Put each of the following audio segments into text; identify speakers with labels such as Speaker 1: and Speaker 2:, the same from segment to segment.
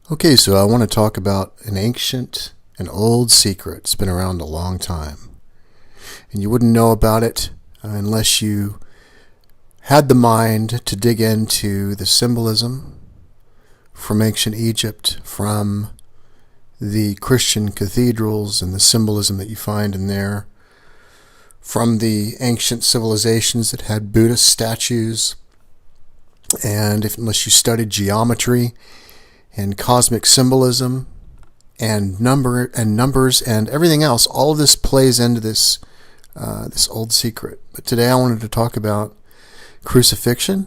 Speaker 1: Okay, so I want to talk about an old secret. It's been around a long time. And you wouldn't know about it unless you had the mind to dig into the symbolism from ancient Egypt, from the Christian cathedrals and the symbolism that you find in there, from the ancient civilizations that had Buddhist statues, and unless you studied geometry and cosmic symbolism and numbers and everything else, all of this plays into this old secret. But today I wanted to talk about crucifixion,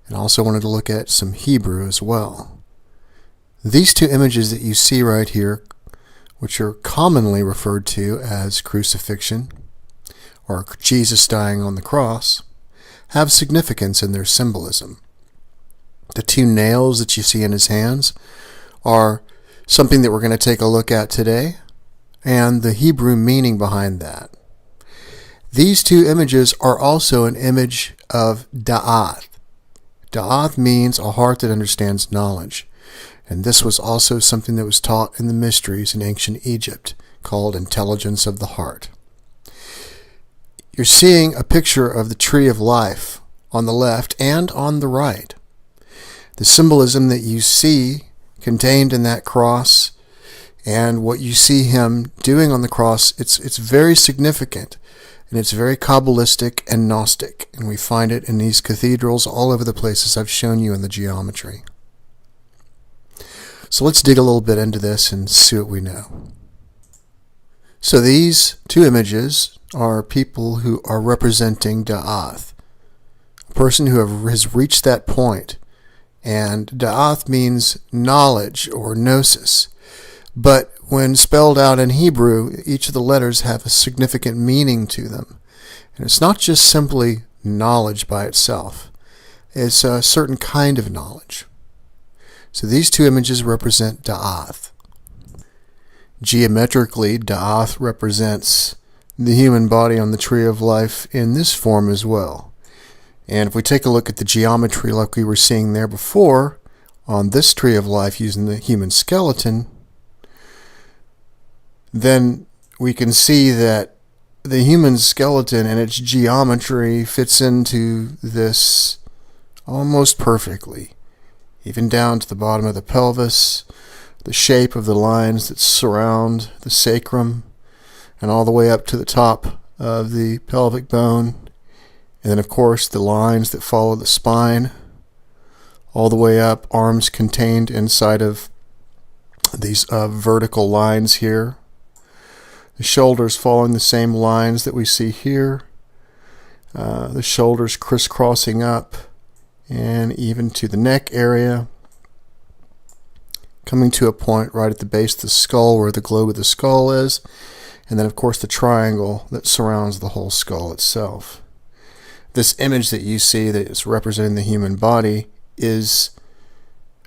Speaker 1: and also wanted to look at some Hebrew as well. These two images that you see right here, which are commonly referred to as crucifixion or Jesus dying on the cross, have significance in their symbolism. The two nails that you see in his hands are something that we're going to take a look at today, and the Hebrew meaning behind that. These two images are also an image of da'ath. Da'ath means a heart that understands knowledge, and this was also something that was taught in the mysteries in ancient Egypt, called intelligence of the heart. You're seeing a picture of the tree of life on the left and on the right. The symbolism that you see contained in that cross and what you see him doing on the cross, it's very significant, and it's very Kabbalistic and Gnostic, and we find it in these cathedrals all over the places I've shown you in the geometry. So let's dig a little bit into this and see what we know. So these two images are people who are representing Da'ath, a person who has reached that point. And Da'ath means knowledge or gnosis. But when spelled out in Hebrew, each of the letters have a significant meaning to them. And it's not just simply knowledge by itself. It's a certain kind of knowledge. So these two images represent Da'ath. Geometrically, Da'ath represents the human body on the tree of life in this form as well. And if we take a look at the geometry like we were seeing there before, on this tree of life using the human skeleton, then we can see that the human skeleton and its geometry fits into this almost perfectly, even down to the bottom of the pelvis, the shape of the lines that surround the sacrum, and all the way up to the top of the pelvic bone. And then, of course, the lines that follow the spine, all the way up, arms contained inside of these vertical lines here. The shoulders following the same lines that we see here. The shoulders crisscrossing up, and even to the neck area, coming to a point right at the base of the skull where the globe of the skull is. And then, of course, the triangle that surrounds the whole skull itself. This image that you see that is representing the human body is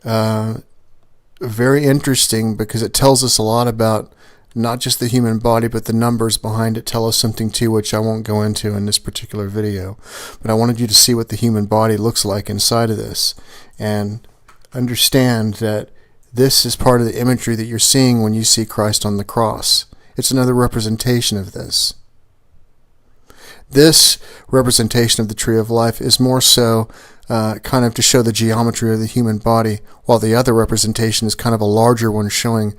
Speaker 1: very interesting because it tells us a lot about not just the human body, but the numbers behind it tell us something too, which I won't go into in this particular video. But I wanted you to see what the human body looks like inside of this and understand that this is part of the imagery that you're seeing when you see Christ on the cross. It's another representation of this. This representation of the tree of life is more so kind of to show the geometry of the human body, while the other representation is kind of a larger one showing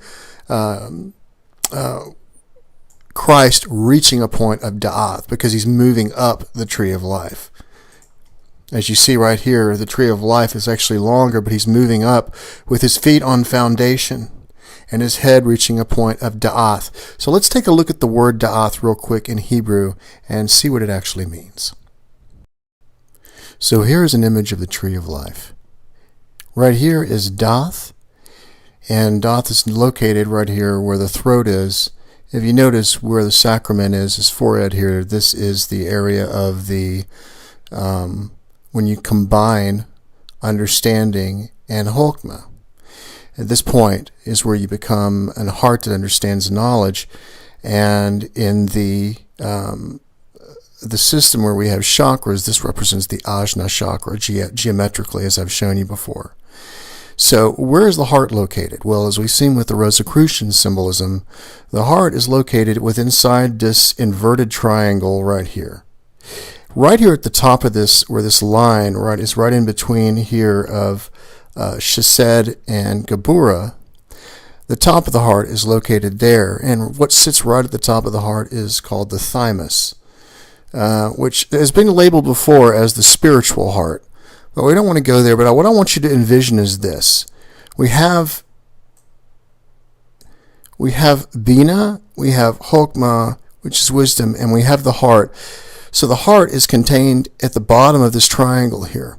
Speaker 1: Christ reaching a point of Da'ath because he's moving up the tree of life. As you see right here, the tree of life is actually longer, but he's moving up with his feet on foundation and his head reaching a point of Da'ath. So let's take a look at the word Da'ath real quick in Hebrew and see what it actually means. So here is an image of the tree of life. Right here is Da'ath, and Da'ath is located right here where the throat is. If you notice where the sacrament is, his forehead here, this is the area of the, when you combine understanding and Chokmah. At this point is where you become a heart that understands knowledge, and in the system where we have chakras, this represents the Ajna chakra geometrically, as I've shown you before. So where is the heart located? Well, as we've seen with the Rosicrucian symbolism, the heart is located inside this inverted triangle right here. Right here at the top of this, where this line is right in between here of Chesed and Geburah, the top of the heart is located there. And what sits right at the top of the heart is called the thymus, which has been labeled before as the spiritual heart. But we don't want to go there. But what I want you to envision is this. We have Bina, we have Chokmah, which is wisdom, and we have the heart. So the heart is contained at the bottom of this triangle here.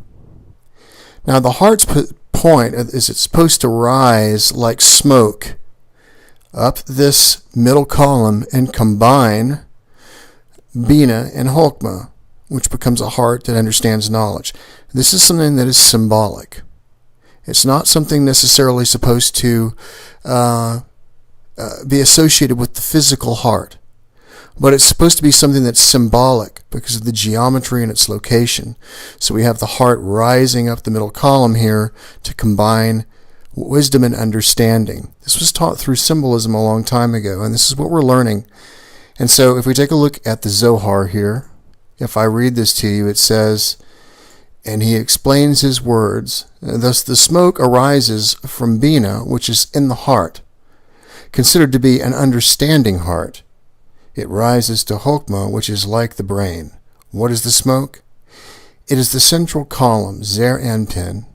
Speaker 1: Now the heart's point is it's supposed to rise like smoke up this middle column and combine Bina and Chokmah, which becomes a heart that understands knowledge. This is something that is symbolic. It's not something necessarily supposed to be associated with the physical heart, but it's supposed to be something that's symbolic because of the geometry and its location. So we have the heart rising up the middle column here to combine wisdom and understanding. This was taught through symbolism a long time ago, and this is what we're learning. And so if we take a look at the Zohar here, if I read this to you, it says, and he explains his words, thus the smoke arises from Bina, which is in the heart, considered to be an understanding heart. It rises to Chokmah, which is like the brain. What is the smoke? It is the central column, Zer Anpin,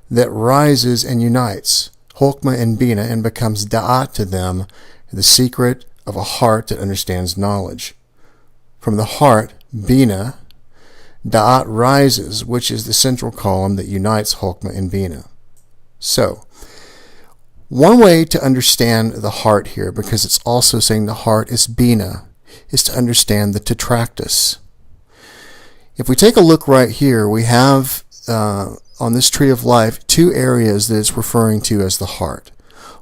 Speaker 1: that rises and unites Chokmah and Bina and becomes Da'at to them, the secret of a heart that understands knowledge. From the heart, Bina, Da'at rises, which is the central column that unites Chokmah and Bina. So, one way to understand the heart here, because it's also saying the heart is Bina, is to understand the Tetractys. If we take a look right here, we have on this tree of life 2 areas that it's referring to as the heart.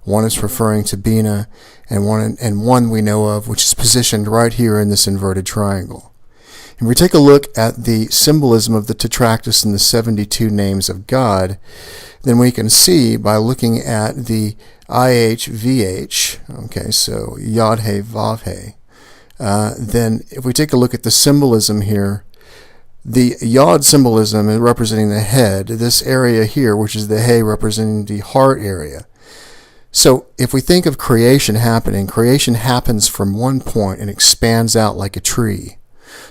Speaker 1: One is referring to Bina, and one we know of, which is positioned right here in this inverted triangle. If we take a look at the symbolism of the Tetractys and the 72 names of God, then we can see by looking at the IHVH, okay, so Yod He Vav He, then if we take a look at the symbolism here, the Yod symbolism is representing the head, this area here, which is the He, representing the heart area. So if we think of creation happens from one point and expands out like a tree.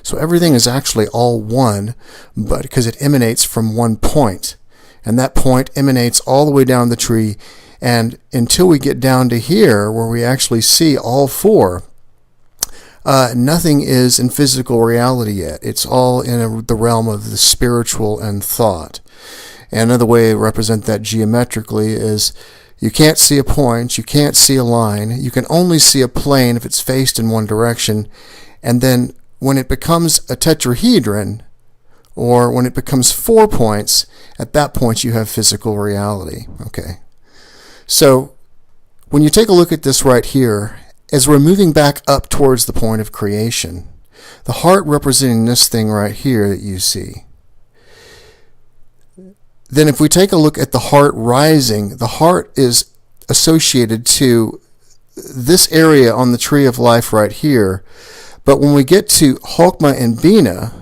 Speaker 1: So everything is actually all one, but because it emanates from one point. And that point emanates all the way down the tree. And until we get down to here, where we actually see all 4, nothing is in physical reality yet. It's all in the realm of the spiritual and thought. And another way to represent that geometrically is you can't see a point, you can't see a line, you can only see a plane if it's faced in one direction. And then when it becomes a tetrahedron, or when it becomes 4 points, at that point you have physical reality. Okay. So when you take a look at this right here, as we're moving back up towards the point of creation, the heart representing this thing right here that you see, then if we take a look at the heart rising, the heart is associated to this area on the tree of life right here. But when we get to Chokmah and Bina,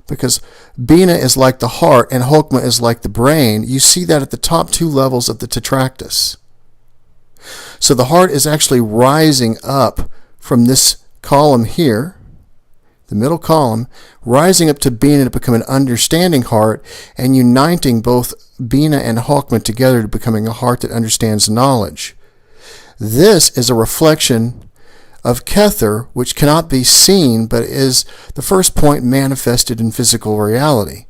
Speaker 1: because Bina is like the heart and Chokmah is like the brain, you see that at the top 2 levels of the Tetractys. So the heart is actually rising up from this column here, the middle column, rising up to Bina to become an understanding heart and uniting both Bina and Chokmah together to becoming a heart that understands knowledge. This is a reflection of Kether, which cannot be seen, but is the first point manifested in physical reality.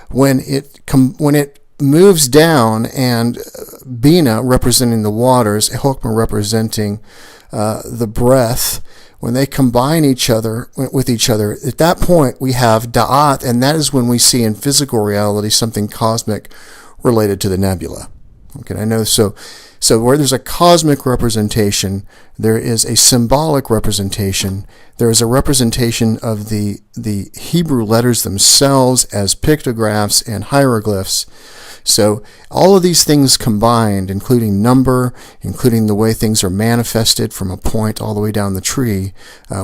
Speaker 1: When it moves down, and Bina representing the waters, Chokmah representing the breath, when they combine with each other, at that point we have Da'at, and that is when we see in physical reality something cosmic related to the nebula. Okay, I know so where there's a cosmic representation, there is a symbolic representation. There is a representation of the Hebrew letters themselves as pictographs and hieroglyphs, So all of these things combined, including number, including the way things are manifested from a point all the way down the tree,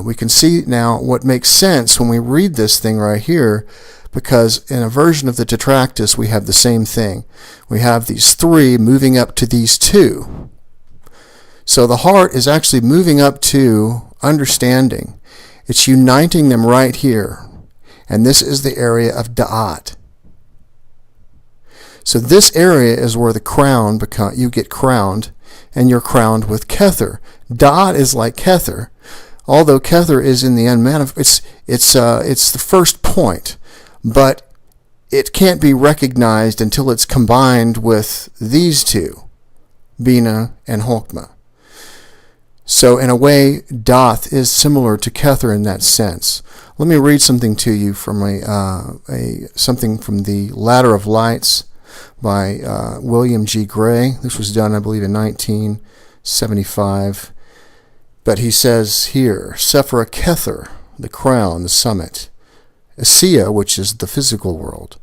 Speaker 1: we can see now what makes sense when we read this thing right here, because in a version of the Tetractys we have the same thing. We have these three moving up to these two. So the heart is actually moving up to understanding. It's uniting them right here. And this is the area of Da'at. So this area is where the crown you get crowned, and you're crowned with Kether. Da'at is like Kether, although Kether is in the unmanifest. It's the first point, but it can't be recognized until it's combined with these two, Bina and Chokmah. So in a way, Dath is similar to Kether in that sense. Let me read something to you from something from the Ladder of Lights by William G. Gray. This was done, I believe, in 1975. But he says here, Sephira Kether, the crown, the summit. Asiya, which is the physical world.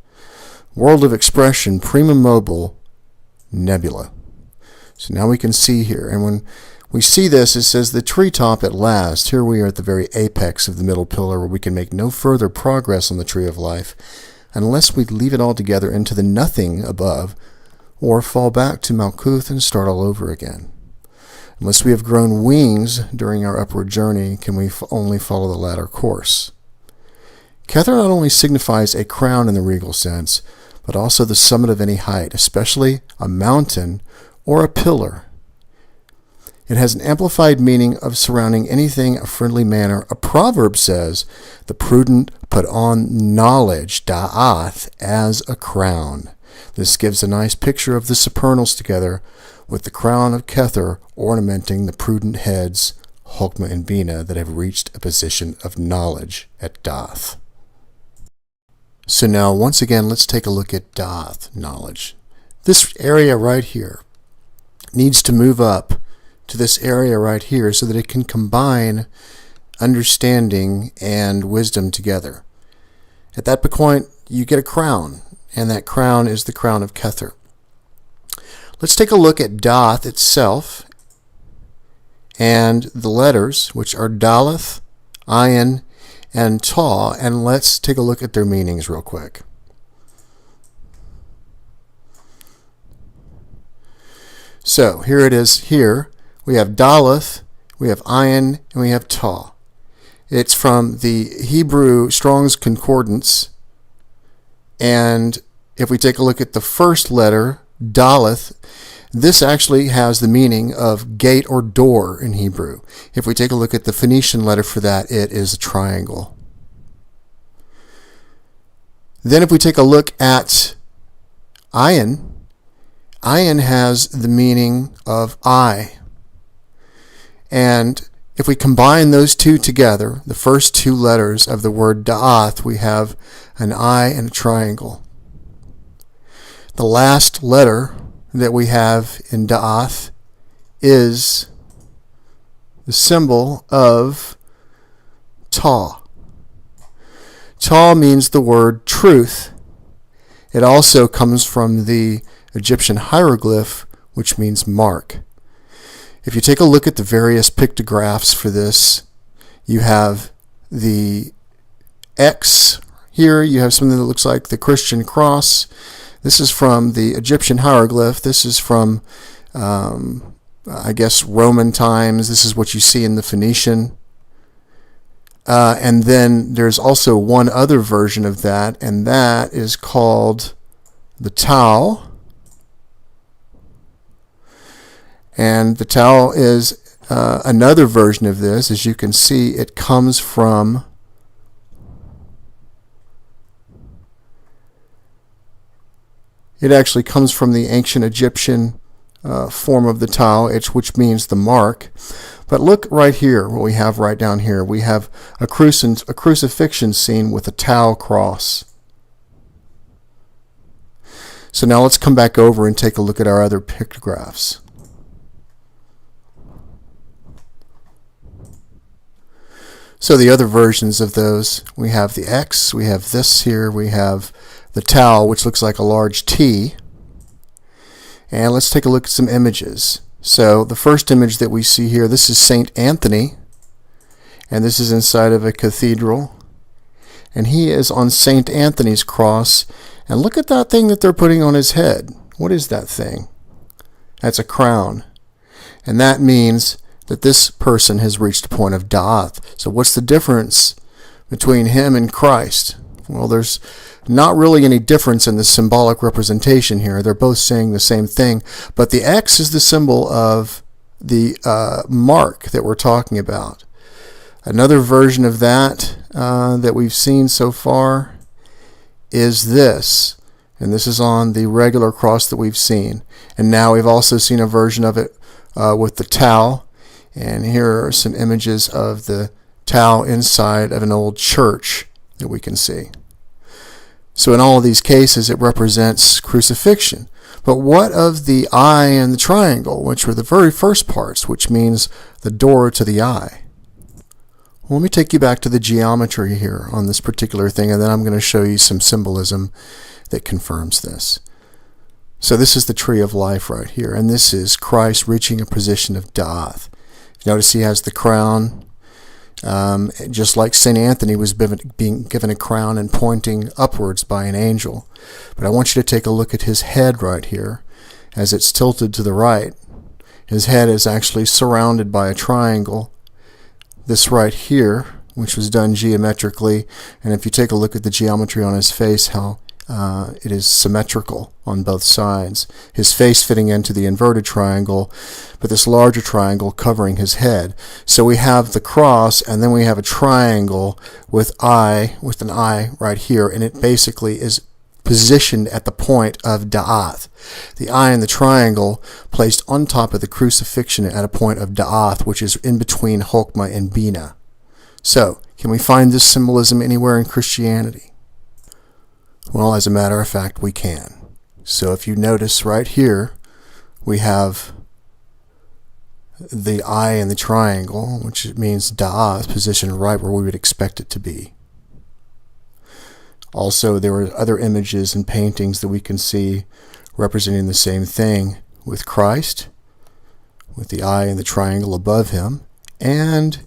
Speaker 1: World of expression, prima mobile, nebula. So now we can see here. And when we see this, it says the treetop at last. Here we are at the very apex of the middle pillar, where we can make no further progress on the tree of life unless we leave it all together into the nothing above, or fall back to Malkuth and start all over again. Unless we have grown wings during our upward journey, can we only follow the latter course. Kether not only signifies a crown in the regal sense, but also the summit of any height, especially a mountain or a pillar. It has an amplified meaning of surrounding anything a friendly manner. A proverb says, the prudent put on knowledge, da'ath, as a crown. This gives a nice picture of the supernals together, with the crown of Kether ornamenting the prudent heads, Chokmah and Bina, that have reached a position of knowledge at Dath. So now, once again, let's take a look at Dath, knowledge. This area right here needs to move up to this area right here so that it can combine understanding and wisdom together. At that point, you get a crown, and that crown is the crown of Kether. Let's take a look at Dath itself and the letters, which are Daleth, Ayin, and Ta, and let's take a look at their meanings real quick. So here it is here. We have Daleth, we have Ayin, and we have Ta. It's from the Hebrew Strong's Concordance, and if we take a look at the first letter, Daleth, this actually has the meaning of gate or door in Hebrew. If we take a look at the Phoenician letter for that, it is a triangle. Then if we take a look at Ayin, Ayin has the meaning of eye. And if we combine those two together, the first two letters of the word Da'ath, we have an eye and a triangle. The last letter that we have in Da'ath is the symbol of Ta. Ta means the word truth. It also comes from the Egyptian hieroglyph, which means mark. If you take a look at the various pictographs for this, you have the X here. You have something that looks like the Christian cross. This is from the Egyptian hieroglyph. This is from, I guess, Roman times. This is what you see in the Phoenician. And then there's also one other version of that, and that is called the Tau. And the Tau is another version of this. As you can see, it comes from It actually comes from the ancient Egyptian form of the Tau, which means the mark. But look right here, what we have right down here. We have a crucifixion scene with a Tau cross. So now let's come back over and take a look at our other pictographs. So the other versions of those, we have the X, we have this here, we have the Tau, which looks like a large T. And let's take a look at some images. So the first image that we see here, this is St. Anthony, and this is inside of a cathedral. And he is on St. Anthony's cross. And look at that thing that they're putting on his head. What is that thing? That's a crown. And that means that this person has reached a point of da'ath. So what's the difference between him and Christ? Well, there's not really any difference in the symbolic representation here. They're both saying the same thing, but the X is the symbol of the mark that we're talking about. Another version of that that we've seen so far is this, and this is on the regular cross that we've seen. And now we've also seen a version of it with the tau, and here are some images of the tau inside of an old church that we can see. So in all of these cases, it represents crucifixion. But what of the eye and the triangle, which were the very first parts, which means the door to the eye? Well, let me take you back to the geometry here on this particular thing, and then I'm going to show you some symbolism that confirms this. So this is the tree of life right here, and this is Christ reaching a position of da'ath. Notice he has the crown. Just like St. Anthony was being given a crown and pointing upwards by an angel. But I want you to take a look at his head right here as it's tilted to the right. His head is actually surrounded by a triangle. This right here, which was done geometrically, and if you take a look at the geometry on his face, how it is symmetrical on both sides. His face fitting into the inverted triangle, but this larger triangle covering his head. So we have the cross, and then we have a triangle with an eye right here, and it basically is positioned at the point of da'ath. The eye and the triangle placed on top of the crucifixion at a point of da'ath, which is in between Hokmah and Bina. So, can we find this symbolism anywhere in Christianity? Well, as a matter of fact, we can. So if you notice right here, we have the eye and the triangle, which means da'ath, positioned right where we would expect it to be. Also, there are other images and paintings that we can see representing the same thing, with Christ, with the eye and the triangle above him, and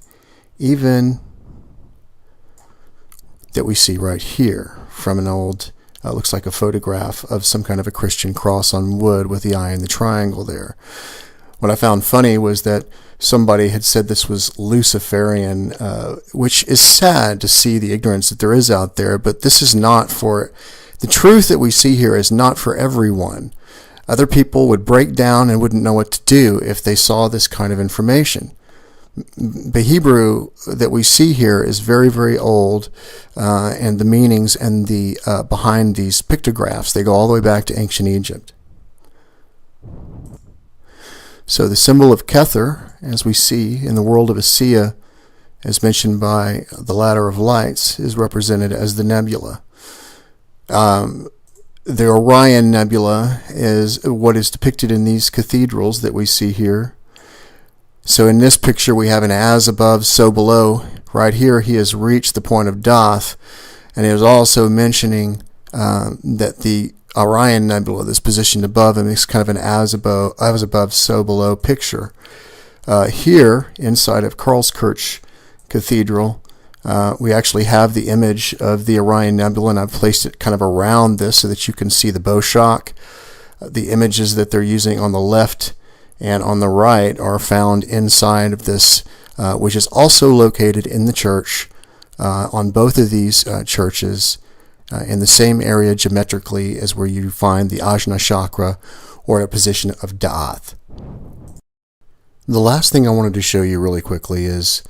Speaker 1: even that we see right here from an old, looks like a photograph of some kind of a Christian cross on wood with the eye and the triangle there. What I found funny was that somebody had said this was Luciferian, which is sad to see the ignorance that there is out there, but this is not for, the truth that we see here is not for everyone. Other people would break down and wouldn't know what to do if they saw this kind of information. The Hebrew that we see here is very, very old, and the meanings and the behind these pictographs, they go all the way back to ancient Egypt. So the symbol of Kether, as we see in the world of Asiya, as mentioned by the Ladder of Lights, is represented as the nebula. The Orion Nebula is what is depicted in these cathedrals that we see here. So in this picture we have an as above, so below. Right here he has reached the point of da'ath, and it is also mentioning that the Orion Nebula that's positioned above him is kind of an as above, so below picture. Here, inside of Karlskirch Cathedral, we actually have the image of the Orion Nebula, and I've placed it kind of around this so that you can see the bow shock. The images that they're using on the left and on the right are found inside of this, which is also located in the church, on both of these churches, in the same area geometrically as where you find the Ajna Chakra, or a position of Da'ath. The last thing I wanted to show you really quickly is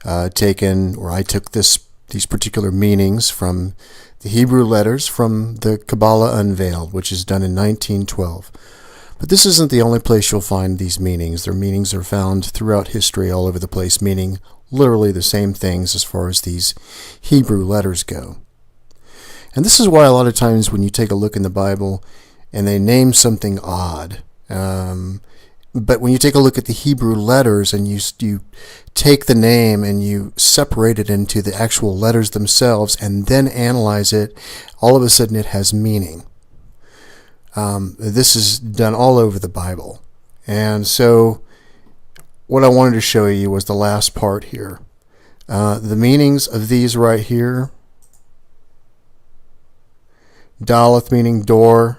Speaker 1: I took these particular meanings from the Hebrew letters from the Kabbalah Unveiled, which is done in 1912. But this isn't the only place you'll find these meanings. Their meanings are found throughout history all over the place, meaning literally the same things as far as these Hebrew letters go. And this is why a lot of times when you take a look in the Bible and they name something odd, but when you take a look at the Hebrew letters and you take the name and you separate it into the actual letters themselves and then analyze it, all of a sudden it has meaning. This is done all over the Bible. And so what I wanted to show you was the last part here. The meanings of these right here. Daleth meaning door.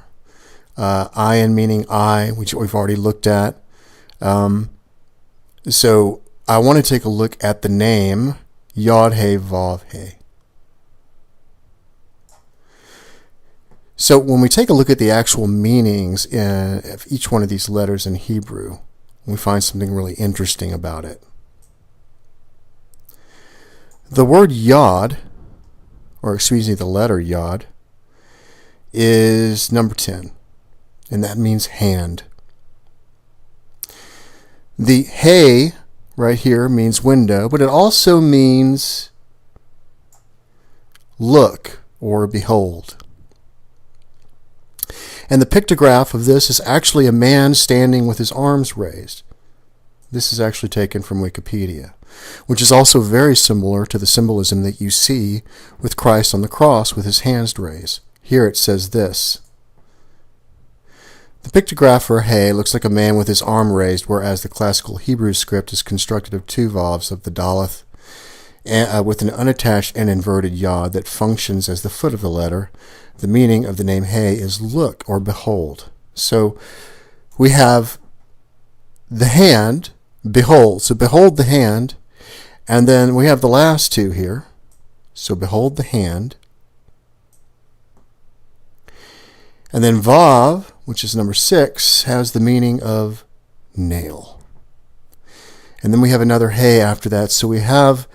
Speaker 1: Ayin meaning eye, which we've already looked at. So I want to take a look at the name Yod He Vav He. So when we take a look at the actual meanings of each one of these letters in Hebrew, we find something really interesting about it. The word Yod, or excuse me, the letter Yod, is number 10, and that means hand. The He right here means window, but it also means look or behold. And the pictograph of this is actually a man standing with his arms raised. This is actually taken from Wikipedia, which is also very similar to the symbolism that you see with Christ on the cross with his hands raised. Here it says this. The pictograph for He looks like a man with his arm raised, whereas the classical Hebrew script is constructed of two vavs of the Daleth with an unattached and inverted yod that functions as the foot of the letter. The meaning of the name He is look or behold. So we have the hand, behold. So behold the hand. And then we have the last two here. So behold the hand. And then Vav, which is number 6, has the meaning of nail. And then we have another He after that. So we have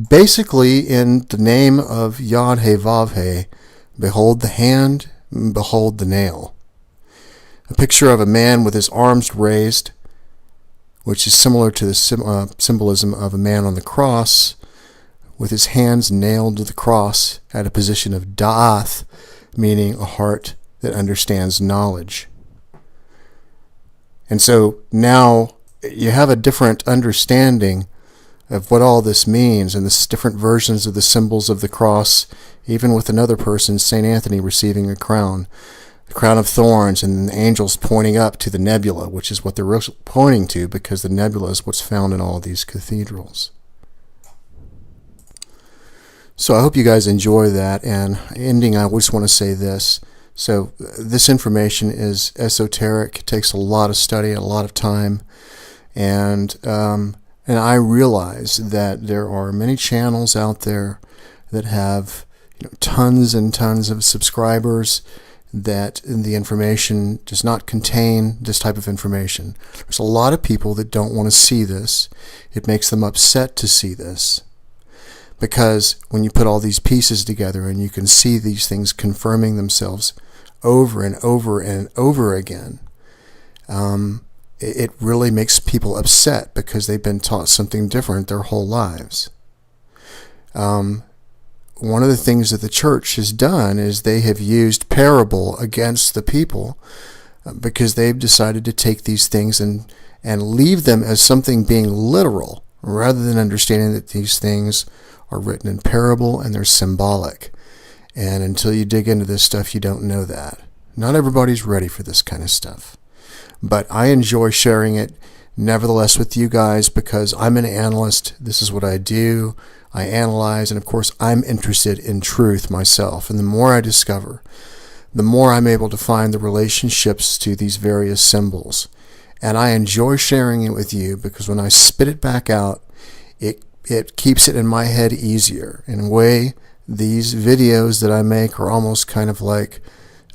Speaker 1: basically in the name of Yod He Vav He, behold the hand, behold the nail. A picture of a man with his arms raised, which is similar to the symbolism of a man on the cross with his hands nailed to the cross at a position of da'ath, meaning a heart that understands knowledge. And so now you have a different understanding of what all this means, and this different versions of the symbols of the cross, even with another person, St. Anthony, receiving a crown of thorns, and the angels pointing up to the nebula, which is what they're pointing to, because the nebula is what's found in all these cathedrals. So I hope you guys enjoy that, and ending, I just want to say this. So this information is esoteric. It takes a lot of study, a lot of time, and I realize that there are many channels out there that have tons and tons of subscribers, that the information does not contain this type of information. There's a lot of people that don't want to see this. It makes them upset to see this, because when you put all these pieces together and you can see these things confirming themselves over and over and over again, it really makes people upset because they've been taught something different their whole lives. One of the things that the church has done is they have used parable against the people, because they've decided to take these things and leave them as something being literal, rather than understanding that these things are written in parable and they're symbolic. And until you dig into this stuff, you don't know that. Not everybody's ready for this kind of stuff. But I enjoy sharing it nevertheless with you guys, because I'm an analyst. This is what I do. I analyze, and of course I'm interested in truth myself. And the more I discover, the more I'm able to find the relationships to these various symbols. And I enjoy sharing it with you, because when I spit it back out, it keeps it in my head easier. In a way, these videos that I make are almost kind of like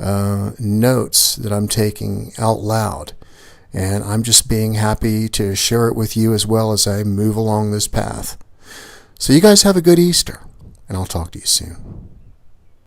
Speaker 1: notes that I'm taking out loud. And I'm just being happy to share it with you as well as I move along this path. So you guys have a good Easter, and I'll talk to you soon.